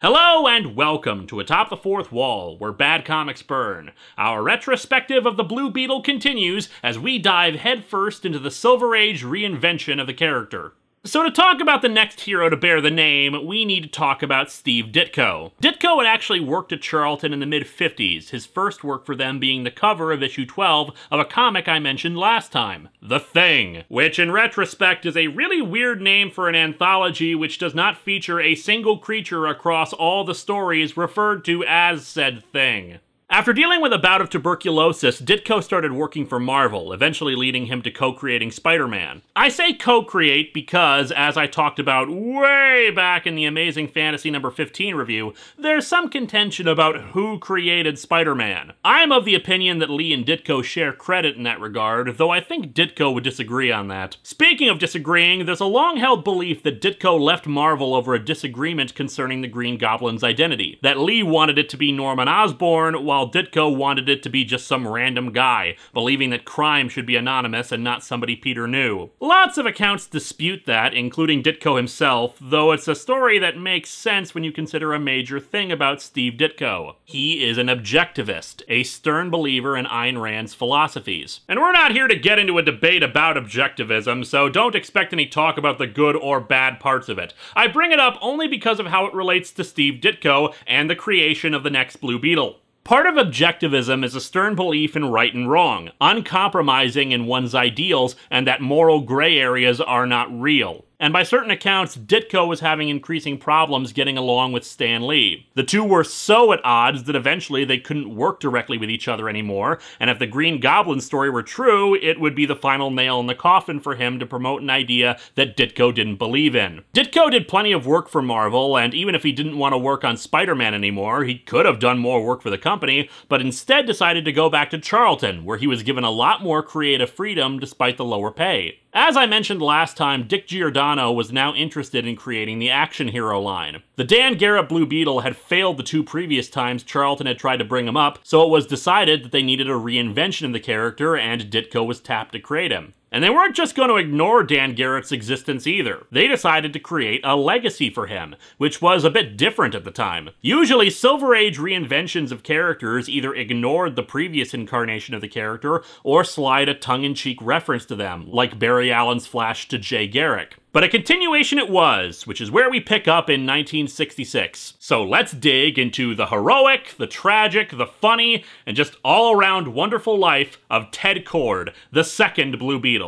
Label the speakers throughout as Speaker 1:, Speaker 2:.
Speaker 1: Hello and welcome to Atop the Fourth Wall, where bad comics burn. Our retrospective of the Blue Beetle continues as we dive headfirst into the Silver Age reinvention of the character. So to talk about the next hero to bear the name, we need to talk about Steve Ditko. Ditko had actually worked at Charlton in the mid-50s, his first work for them being the cover of issue 12 of a comic I mentioned last time, The Thing, which in retrospect is a really weird name for an anthology which does not feature a single creature across all the stories referred to as said thing. After dealing with a bout of tuberculosis, Ditko started working for Marvel, eventually leading him to co-creating Spider-Man. I say co-create because, as I talked about way back in the Amazing Fantasy number 15 review, there's some contention about who created Spider-Man. I'm of the opinion that Lee and Ditko share credit in that regard, though I think Ditko would disagree on that. Speaking of disagreeing, there's a long-held belief that Ditko left Marvel over a disagreement concerning the Green Goblin's identity, that Lee wanted it to be Norman Osborn, while Ditko wanted it to be just some random guy, believing that crime should be anonymous and not somebody Peter knew. Lots of accounts dispute that, including Ditko himself, though it's a story that makes sense when you consider a major thing about Steve Ditko. He is an objectivist, a stern believer in Ayn Rand's philosophies. And we're not here to get into a debate about objectivism, so don't expect any talk about the good or bad parts of it. I bring it up only because of how it relates to Steve Ditko and the creation of the next Blue Beetle. Part of objectivism is a stern belief in right and wrong, uncompromising in one's ideals, and that moral gray areas are not real. And by certain accounts, Ditko was having increasing problems getting along with Stan Lee. The two were so at odds that eventually they couldn't work directly with each other anymore, and if the Green Goblin story were true, it would be the final nail in the coffin for him to promote an idea that Ditko didn't believe in. Ditko did plenty of work for Marvel, and even if he didn't want to work on Spider-Man anymore, he could have done more work for the company, but instead decided to go back to Charlton, where he was given a lot more creative freedom despite the lower pay. As I mentioned last time, Dick Giordano was now interested in creating the action hero line. The Dan Garrett Blue Beetle had failed the two previous times Charlton had tried to bring him up, so it was decided that they needed a reinvention of the character, and Ditko was tapped to create him. And they weren't just going to ignore Dan Garrett's existence either. They decided to create a legacy for him, which was a bit different at the time. Usually, Silver Age reinventions of characters either ignored the previous incarnation of the character or slide a tongue-in-cheek reference to them, like Barry Allen's Flash to Jay Garrick. But a continuation it was, which is where we pick up in 1966. So let's dig into the heroic, the tragic, the funny, and just all-around wonderful life of Ted Kord, the second Blue Beetle.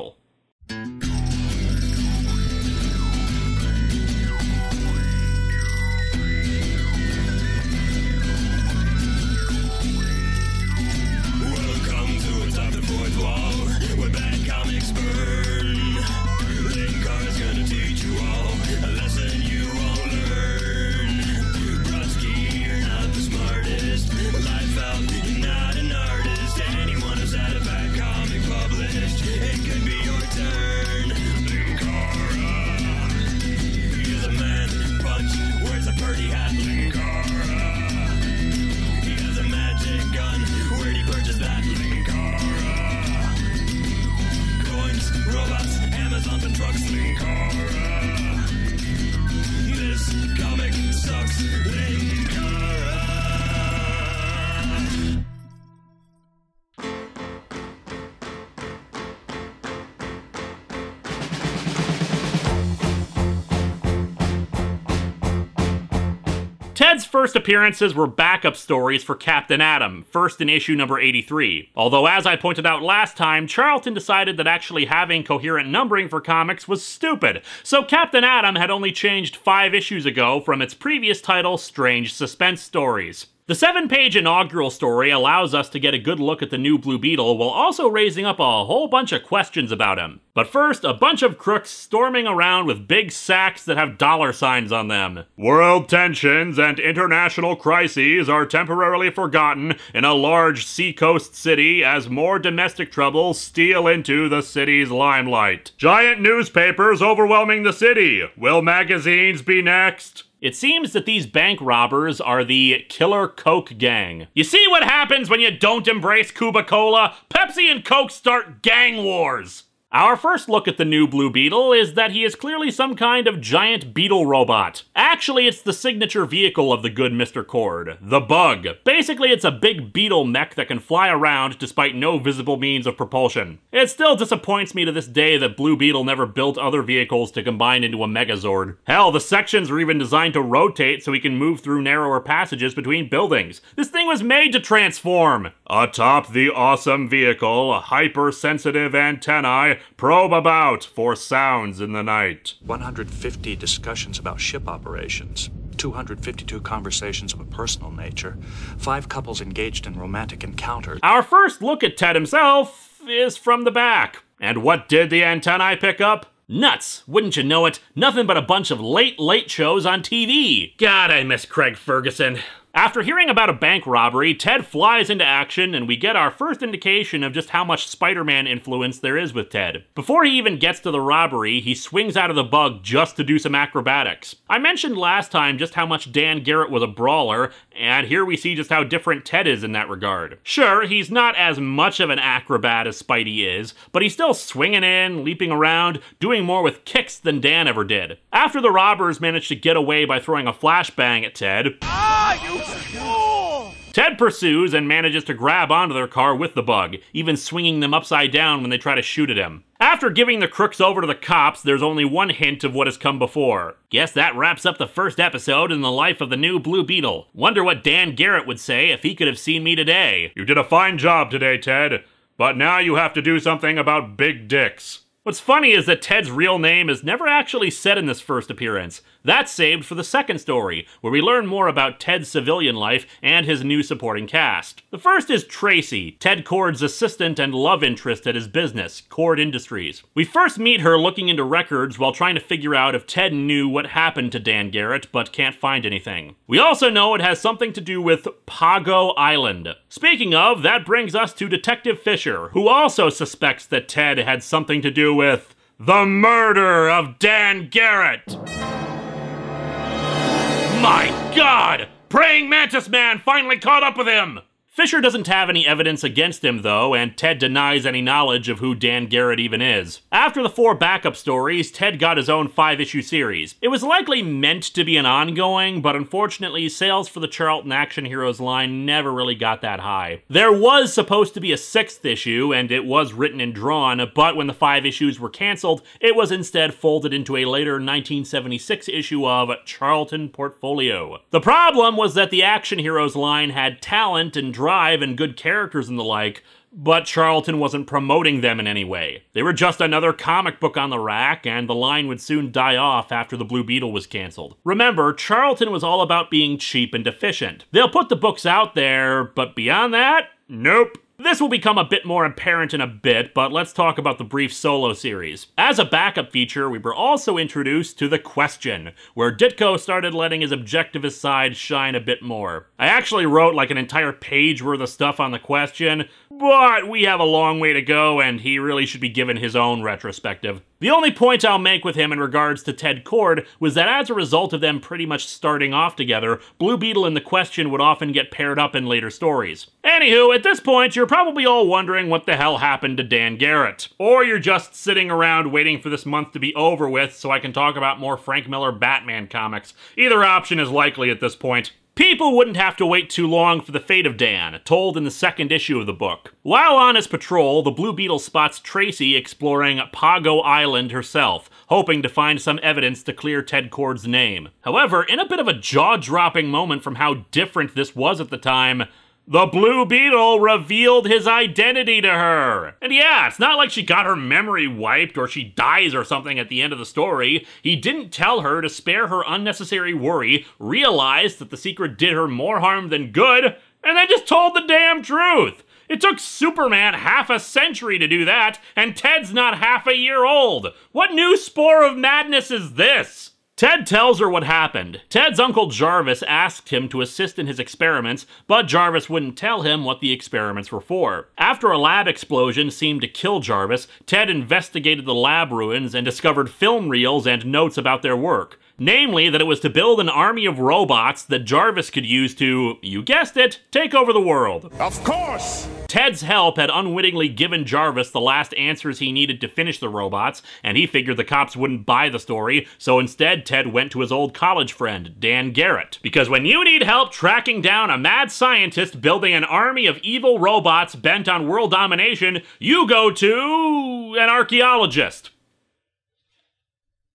Speaker 1: Welcome to Atop the Fourth Wall, where bad comics burn. Linkara's gonna teach you all a lesson you won't learn. Brodsky, you're not the smartest. Life out, you're not an artist. Anyone who's had a bad comic published, it could be your turn. Linkara, he's a man punch, wears a birdie hat. Linkara, he has a magic gun. Where'd he purchase that? Linkara, coins, robots, Amazon and trucks. Linkara, this comic sucks. Linkara. Ted's first appearances were backup stories for Captain Atom, first in issue number 83. Although, as I pointed out last time, Charlton decided that actually having coherent numbering for comics was stupid, so Captain Atom had only changed 5 issues ago from its previous title, Strange Suspense Stories. The 7-page inaugural story allows us to get a good look at the new Blue Beetle while also raising up a whole bunch of questions about him. But first, a bunch of crooks storming around with big sacks that have dollar signs on them. World tensions and international crises are temporarily forgotten in a large seacoast city as more domestic troubles steal into the city's limelight. Giant newspapers overwhelming the city. Will magazines be next? It seems that these bank robbers are the Killer Coke Gang. You see what happens when you don't embrace Cuba Cola? Pepsi and Coke start gang wars! Our first look at the new Blue Beetle is that he is clearly some kind of giant beetle robot. Actually, it's the signature vehicle of the good Mr. Cord, the Bug. Basically, it's a big beetle mech that can fly around despite no visible means of propulsion. It still disappoints me to this day that Blue Beetle never built other vehicles to combine into a Megazord. Hell, the sections are even designed to rotate so he can move through narrower passages between buildings. This thing was made to transform. Atop the awesome vehicle, hypersensitive antennae probe about for sounds in the night.
Speaker 2: 150 discussions about ship operations. 252 conversations of a personal nature. 5 couples engaged in romantic encounters.
Speaker 1: Our first look at Ted himself is from the back. And what did the antennae pick up? Nuts, wouldn't you know it? Nothing but a bunch of late shows on TV. God, I miss Craig Ferguson. After hearing about a bank robbery, Ted flies into action, and we get our first indication of just how much Spider-Man influence there is with Ted. Before he even gets to the robbery, he swings out of the Bug just to do some acrobatics. I mentioned last time just how much Dan Garrett was a brawler, and here we see just how different Ted is in that regard. Sure, he's not as much of an acrobat as Spidey is, but he's still swinging in, leaping around, doing more with kicks than Dan ever did. After the robbers manage to get away by throwing a flashbang at Ted, Ted pursues and manages to grab onto their car with the Bug, even swinging them upside down when they try to shoot at him. After giving the crooks over to the cops, there's only one hint of what has come before. Guess that wraps up the first episode in the life of the new Blue Beetle. Wonder what Dan Garrett would say if he could have seen me today. You did a fine job today, Ted, but now you have to do something about Big Dix. What's funny is that Ted's real name is never actually said in this first appearance. That's saved for the second story, where we learn more about Ted's civilian life and his new supporting cast. The first is Tracy, Ted Cord's assistant and love interest at his business, Cord Industries. We first meet her looking into records while trying to figure out if Ted knew what happened to Dan Garrett, but can't find anything. We also know it has something to do with Pago Island. Speaking of, that brings us to Detective Fisher, who also suspects that Ted had something to do with the murder of Dan Garrett. My God! Praying Mantis Man finally caught up with him! Fisher doesn't have any evidence against him, though, and Ted denies any knowledge of who Dan Garrett even is. After the 4 backup stories, Ted got his own 5-issue series. It was likely meant to be an ongoing, but unfortunately, sales for the Charlton Action Heroes line never really got that high. There was supposed to be a 6th issue, and it was written and drawn, but when the 5 issues were canceled, it was instead folded into a later 1976 issue of Charlton Portfolio. The problem was that the Action Heroes line had talent and drive and good characters and the like, but Charlton wasn't promoting them in any way. They were just another comic book on the rack, and the line would soon die off after the Blue Beetle was canceled. Remember, Charlton was all about being cheap and efficient. They'll put the books out there, but beyond that, nope. This will become a bit more apparent in a bit, but let's talk about the brief solo series. As a backup feature, we were also introduced to The Question, where Ditko started letting his objectivist side shine a bit more. I actually wrote like an entire page worth of stuff on The Question, but we have a long way to go, and he really should be given his own retrospective. The only point I'll make with him in regards to Ted Cord was that as a result of them pretty much starting off together, Blue Beetle and The Question would often get paired up in later stories. Anywho, at this point, you're probably all wondering what the hell happened to Dan Garrett. Or you're just sitting around waiting for this month to be over with so I can talk about more Frank Miller Batman comics. Either option is likely at this point. People wouldn't have to wait too long for the fate of Dan, told in the 2nd issue of the book. While on his patrol, the Blue Beetle spots Tracy exploring Pago Island herself, hoping to find some evidence to clear Ted Cord's name. However, in a bit of a jaw-dropping moment from how different this was at the time, the Blue Beetle revealed his identity to her. And yeah, it's not like she got her memory wiped or she dies or something at the end of the story. He didn't tell her to spare her unnecessary worry, realized that the secret did her more harm than good, and then just told the damn truth. It took Superman half a century to do that, and Ted's not half a year old. What new spore of madness is this? Ted tells her what happened. Ted's uncle Jarvis asked him to assist in his experiments, but Jarvis wouldn't tell him what the experiments were for. After a lab explosion seemed to kill Jarvis, Ted investigated the lab ruins and discovered film reels and notes about their work. Namely, that it was to build an army of robots that Jarvis could use to, you guessed it, take over the world.
Speaker 3: Of course!
Speaker 1: Ted's help had unwittingly given Jarvis the last answers he needed to finish the robots, and he figured the cops wouldn't buy the story, so instead Ted went to his old college friend, Dan Garrett. Because when you need help tracking down a mad scientist building an army of evil robots bent on world domination, you go to an archaeologist.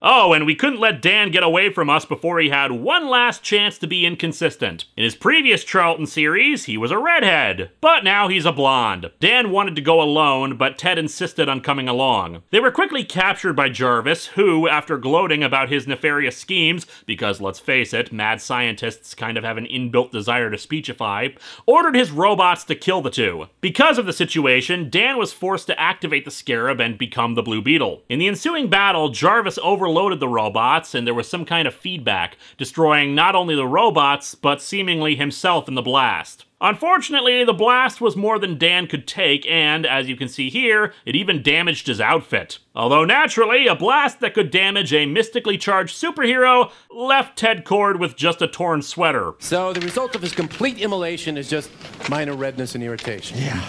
Speaker 1: Oh, and we couldn't let Dan get away from us before he had one last chance to be inconsistent. In his previous Charlton series, he was a redhead, but now he's a blonde. Dan wanted to go alone, but Ted insisted on coming along. They were quickly captured by Jarvis, who, after gloating about his nefarious schemes, because let's face it, mad scientists kind of have an inbuilt desire to speechify, ordered his robots to kill the two. Because of the situation, Dan was forced to activate the Scarab and become the Blue Beetle. In the ensuing battle, Jarvis overloaded the robots, and there was some kind of feedback, destroying not only the robots, but seemingly himself in the blast. Unfortunately, the blast was more than Dan could take, and, as you can see here, it even damaged his outfit. Although naturally, a blast that could damage a mystically charged superhero left Ted Kord with just a torn sweater.
Speaker 4: So the result of his complete immolation is just minor redness and irritation.
Speaker 3: Yeah.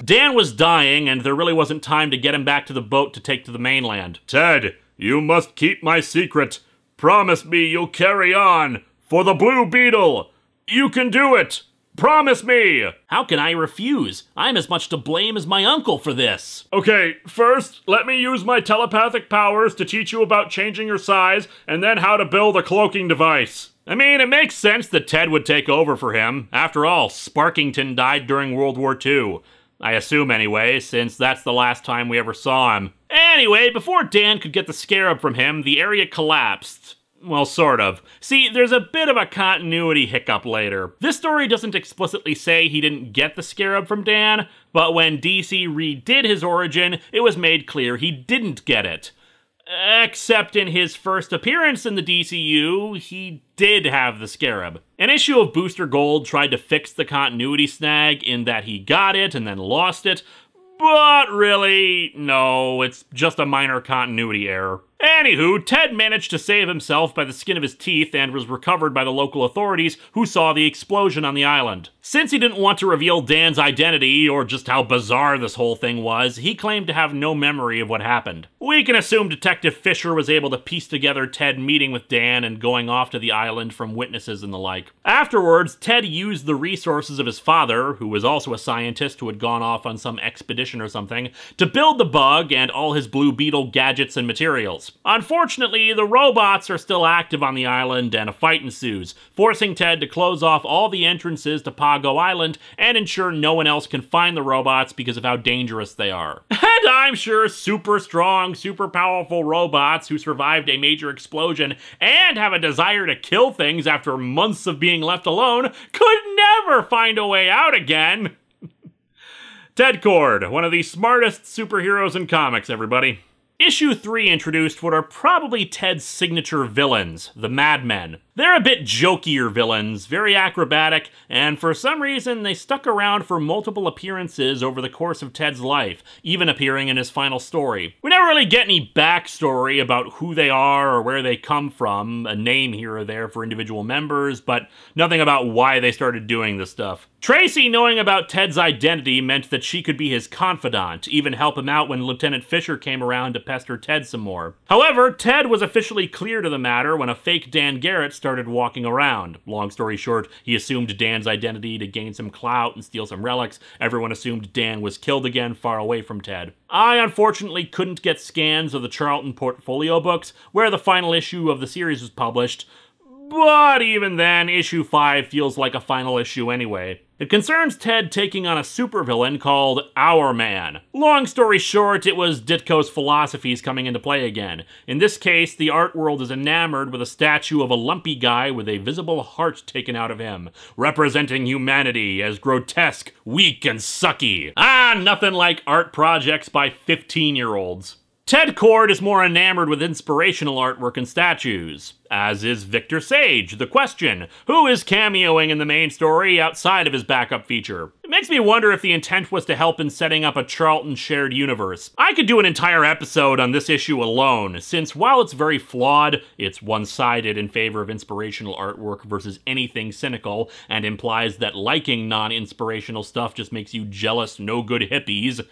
Speaker 1: Dan was dying, and there really wasn't time to get him back to the boat to take to the mainland. Ted, you must keep my secret. Promise me you'll carry on. For the Blue Beetle. You can do it. Promise me! How can I refuse? I'm as much to blame as my uncle for this. Okay, first, let me use my telepathic powers to teach you about changing your size, and then how to build a cloaking device. I mean, it makes sense that Ted would take over for him. After all, Sparkington died during World War II. I assume anyway, since that's the last time we ever saw him. Anyway, before Dan could get the Scarab from him, the area collapsed. Well, sort of. See, there's a bit of a continuity hiccup later. This story doesn't explicitly say he didn't get the Scarab from Dan, but when DC redid his origin, it was made clear he didn't get it. Except in his first appearance in the DCU, he did have the Scarab. An issue of Booster Gold tried to fix the continuity snag in that he got it and then lost it, but really, no, it's just a minor continuity error. Anywho, Ted managed to save himself by the skin of his teeth and was recovered by the local authorities who saw the explosion on the island. Since he didn't want to reveal Dan's identity, or just how bizarre this whole thing was, he claimed to have no memory of what happened. We can assume Detective Fisher was able to piece together Ted meeting with Dan and going off to the island from witnesses and the like. Afterwards, Ted used the resources of his father, who was also a scientist who had gone off on some expedition or something, to build the bug and all his Blue Beetle gadgets and materials. Unfortunately, the robots are still active on the island and a fight ensues, forcing Ted to close off all the entrances to Pago Island and ensure no one else can find the robots because of how dangerous they are. And I'm sure super strong, super powerful robots who survived a major explosion and have a desire to kill things after months of being left alone could never find a way out again. Ted Kord, one of the smartest superheroes in comics, everybody. Issue 3 introduced what are probably Ted's signature villains, the Madmen. They're a bit jokier villains, very acrobatic, and for some reason they stuck around for multiple appearances over the course of Ted's life, even appearing in his final story. We never really get any backstory about who they are or where they come from, a name here or there for individual members, but nothing about why they started doing this stuff. Tracy knowing about Ted's identity meant that she could be his confidant, even help him out when Lieutenant Fisher came around to pester Ted some more. However, Ted was officially clear to the matter when a fake Dan Garrett started walking around. Long story short, he assumed Dan's identity to gain some clout and steal some relics. Everyone assumed Dan was killed again far away from Ted. I unfortunately couldn't get scans of the Charlton portfolio books, where the final issue of the series was published, but even then, issue 5 feels like a final issue anyway. It concerns Ted taking on a supervillain called Our Man. Long story short, it was Ditko's philosophies coming into play again. In this case, the art world is enamored with a statue of a lumpy guy with a visible heart taken out of him, representing humanity as grotesque, weak, and sucky. Nothing like art projects by 15-year-olds. Ted Kord is more enamored with inspirational artwork and statues, as is Victor Sage, the Question, who is cameoing in the main story outside of his backup feature. It makes me wonder if the intent was to help in setting up a Charlton shared universe. I could do an entire episode on this issue alone, since while it's very flawed, it's one-sided in favor of inspirational artwork versus anything cynical, and implies that liking non-inspirational stuff just makes you jealous, no-good hippies.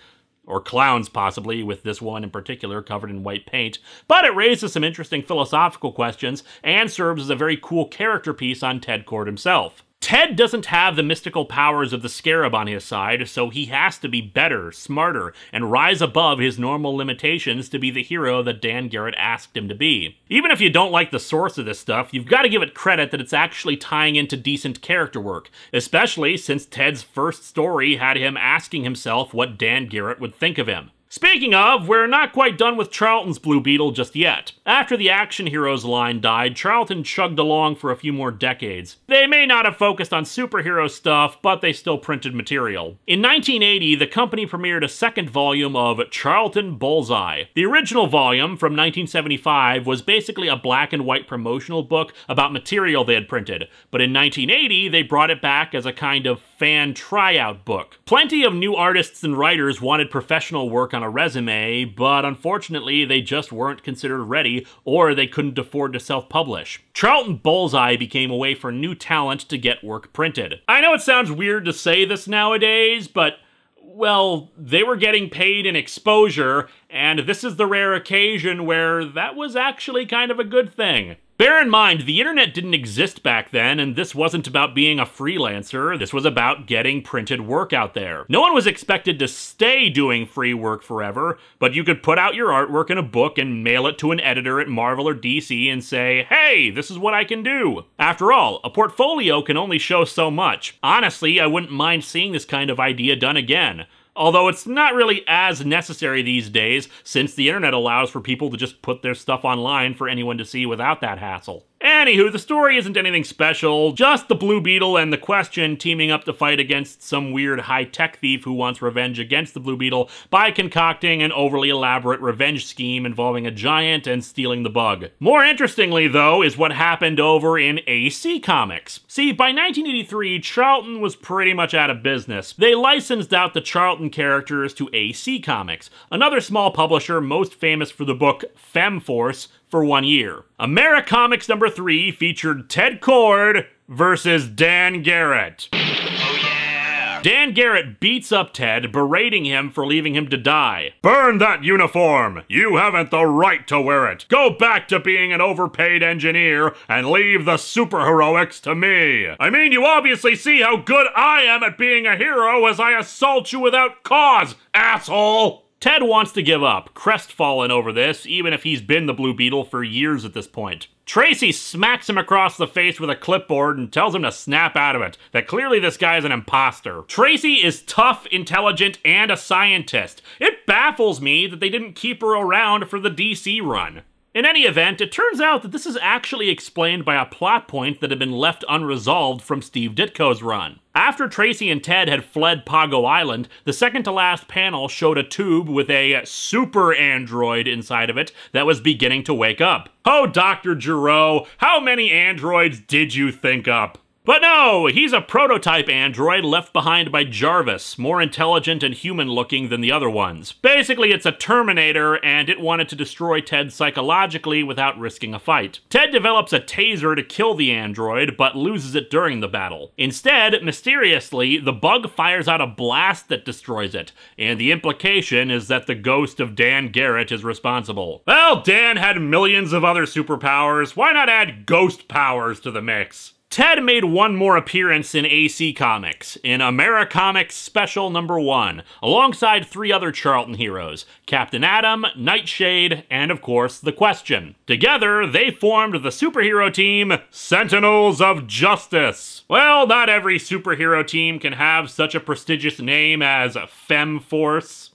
Speaker 1: Or clowns, possibly, with this one in particular covered in white paint, but it raises some interesting philosophical questions and serves as a very cool character piece on Ted Kord himself. Ted doesn't have the mystical powers of the Scarab on his side, so he has to be better, smarter, and rise above his normal limitations to be the hero that Dan Garrett asked him to be. Even if you don't like the source of this stuff, you've got to give it credit that it's actually tying into decent character work, especially since Ted's first story had him asking himself what Dan Garrett would think of him. Speaking of, we're not quite done with Charlton's Blue Beetle just yet. After the Action Heroes line died, Charlton chugged along for a few more decades. They may not have focused on superhero stuff, but they still printed material. In 1980, the company premiered a second volume of Charlton Bullseye. The original volume, from 1975, was basically a black and white promotional book about material they had printed, but in 1980, they brought it back as a kind of fan tryout book. Plenty of new artists and writers wanted professional work on a resume, but unfortunately they just weren't considered ready, or they couldn't afford to self-publish. Charlton Bullseye became a way for new talent to get work printed. I know it sounds weird to say this nowadays, but well, they were getting paid in exposure, and this is the rare occasion where that was actually kind of a good thing. Bear in mind, the internet didn't exist back then, and this wasn't about being a freelancer. This was about getting printed work out there. No one was expected to stay doing free work forever, but you could put out your artwork in a book and mail it to an editor at Marvel or DC and say, hey, this is what I can do. After all, a portfolio can only show so much. Honestly, I wouldn't mind seeing this kind of idea done again. Although it's not really as necessary these days, since the internet allows for people to just put their stuff online for anyone to see without that hassle. Anywho, the story isn't anything special, just the Blue Beetle and the Question teaming up to fight against some weird high-tech thief who wants revenge against the Blue Beetle by concocting an overly elaborate revenge scheme involving a giant and stealing the bug. More interestingly, though, is what happened over in AC Comics. See, by 1983, Charlton was pretty much out of business. They licensed out the Charlton characters to AC Comics, another small publisher most famous for the book Femforce, for 1 year. Americomics number 3 featured Ted Kord versus Dan Garrett.
Speaker 3: Oh yeah!
Speaker 1: Dan Garrett beats up Ted, berating him for leaving him to die. Burn that uniform! You haven't the right to wear it! Go back to being an overpaid engineer and leave the superheroics to me! I mean, you obviously see how good I am at being a hero as I assault you without cause, asshole! Ted wants to give up, crestfallen over this, even if he's been the Blue Beetle for years at this point. Tracy smacks him across the face with a clipboard and tells him to snap out of it, that clearly this guy is an imposter. Tracy is tough, intelligent, and a scientist. It baffles me that they didn't keep her around for the DC run. In any event, it turns out that this is actually explained by a plot point that had been left unresolved from Steve Ditko's run. After Tracy and Ted had fled Pago Island, the second-to-last panel showed a tube with a super android inside of it that was beginning to wake up. Oh, Dr. Giroux, how many androids did you think up? But no, he's a prototype android left behind by Jarvis, more intelligent and human-looking than the other ones. Basically, it's a Terminator, and it wanted to destroy Ted psychologically without risking a fight. Ted develops a taser to kill the android, but loses it during the battle. Instead, mysteriously, the bug fires out a blast that destroys it, and the implication is that the ghost of Dan Garrett is responsible. Well, Dan had millions of other superpowers, why not add ghost powers to the mix? Ted made one more appearance in AC Comics, in Americomics Special number 1, alongside 3 other Charlton heroes, Captain Atom, Nightshade, and of course, The Question. Together, they formed the superhero team, Sentinels of Justice. Well, not every superhero team can have such a prestigious name as Femforce.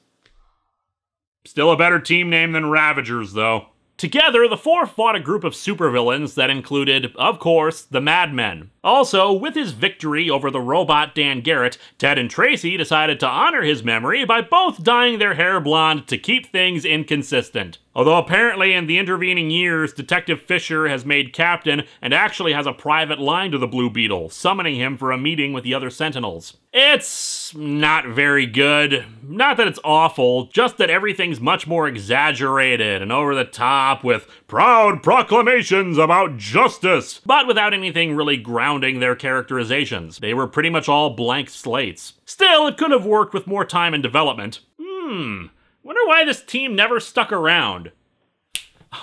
Speaker 1: Still a better team name than Ravagers, though. Together, the four fought a group of supervillains that included, of course, the Madmen. Also, with his victory over the robot Dan Garrett, Ted and Tracy decided to honor his memory by both dyeing their hair blonde to keep things inconsistent. Although apparently in the intervening years, Detective Fisher has made captain and actually has a private line to the Blue Beetle, summoning him for a meeting with the other Sentinels. It's not very good. Not that it's awful, just that everything's much more exaggerated and over the top with proud proclamations about justice, but without anything really grounding their characterizations. They were pretty much all blank slates. Still, it could have worked with more time and development. Wonder why this team never stuck around.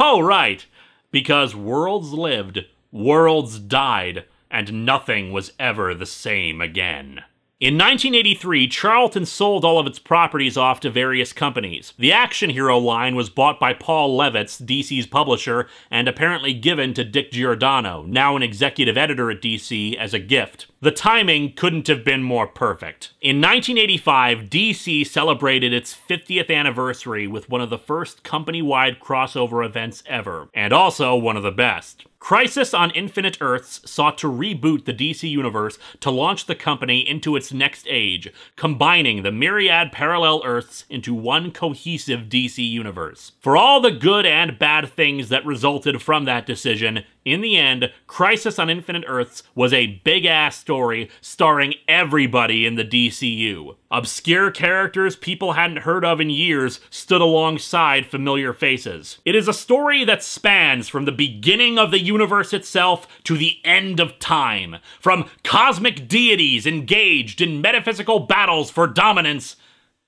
Speaker 1: Oh, right. Because worlds lived, worlds died, and nothing was ever the same again. In 1983, Charlton sold all of its properties off to various companies. The Action Hero line was bought by Paul Levitz, DC's publisher, and apparently given to Dick Giordano, now an executive editor at DC, as a gift. The timing couldn't have been more perfect. In 1985, DC celebrated its 50th anniversary with one of the first company-wide crossover events ever, and also one of the best. Crisis on Infinite Earths sought to reboot the DC universe to launch the company into its next age, combining the myriad parallel Earths into one cohesive DC universe. For all the good and bad things that resulted from that decision, in the end, Crisis on Infinite Earths was a big-ass story starring everybody in the DCU. Obscure characters people hadn't heard of in years stood alongside familiar faces. It is a story that spans from the beginning of the universe itself to the end of time, from cosmic deities engaged in metaphysical battles for dominance,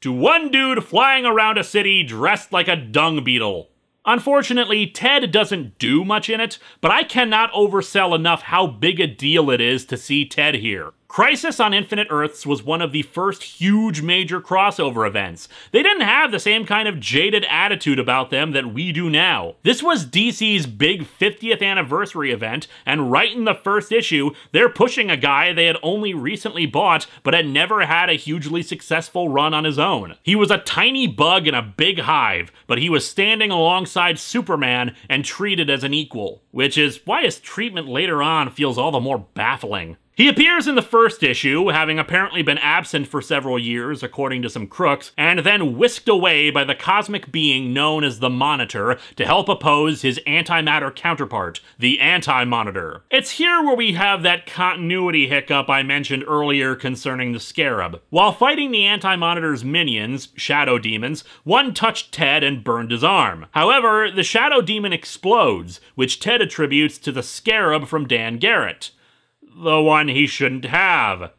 Speaker 1: to one dude flying around a city dressed like a dung beetle. Unfortunately, Ted doesn't do much in it, but I cannot oversell enough how big a deal it is to see Ted here. Crisis on Infinite Earths was one of the first huge major crossover events. They didn't have the same kind of jaded attitude about them that we do now. This was DC's big 50th anniversary event, and right in the first issue, they're pushing a guy they had only recently bought, but had never had a hugely successful run on his own. He was a tiny bug in a big hive, but he was standing alongside Superman and treated as an equal, which is why his treatment later on feels all the more baffling. He appears in the first issue, having apparently been absent for several years, according to some crooks, and then whisked away by the cosmic being known as the Monitor to help oppose his antimatter counterpart, the Anti-Monitor. It's here where we have that continuity hiccup I mentioned earlier concerning the Scarab. While fighting the Anti-Monitor's minions, Shadow Demons, one touched Ted and burned his arm. However, the Shadow Demon explodes, which Ted attributes to the Scarab from Dan Garrett. The one he shouldn't have.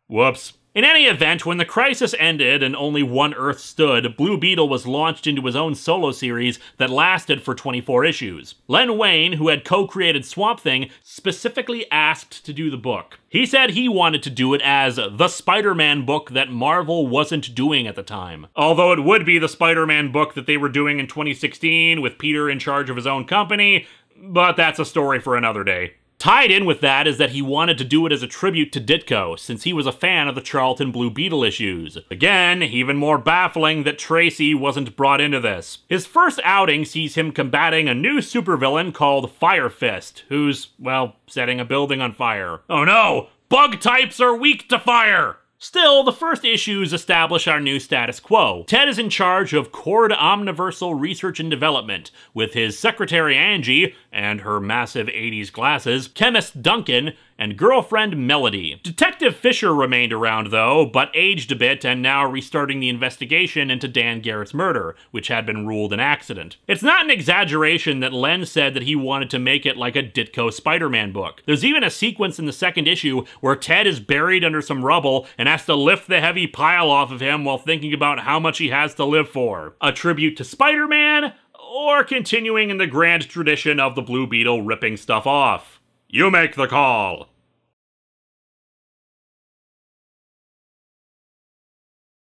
Speaker 1: Whoops. In any event, when the crisis ended and only one Earth stood, Blue Beetle was launched into his own solo series that lasted for 24 issues. Len Wein, who had co-created Swamp Thing, specifically asked to do the book. He said he wanted to do it as the Spider-Man book that Marvel wasn't doing at the time. Although it would be the Spider-Man book that they were doing in 2016 with Peter in charge of his own company, but that's a story for another day. Tied in with that is that he wanted to do it as a tribute to Ditko, since he was a fan of the Charlton Blue Beetle issues. Again, even more baffling that Tracy wasn't brought into this. His first outing sees him combating a new supervillain called Fire Fist, who's, well, setting a building on fire. Oh no! Bug types are weak to fire! Still, the first issues establish our new status quo. Ted is in charge of Cord Omniversal Research and Development, with his secretary Angie, and her massive 80s glasses, chemist Duncan, and girlfriend Melody. Detective Fisher remained around though, but aged a bit and now restarting the investigation into Dan Garrett's murder, which had been ruled an accident. It's not an exaggeration that Len said that he wanted to make it like a Ditko Spider-Man book. There's even a sequence in the second issue where Ted is buried under some rubble and has to lift the heavy pile off of him while thinking about how much he has to live for. A tribute to Spider-Man, or continuing in the grand tradition of the Blue Beetle ripping stuff off? You make the call.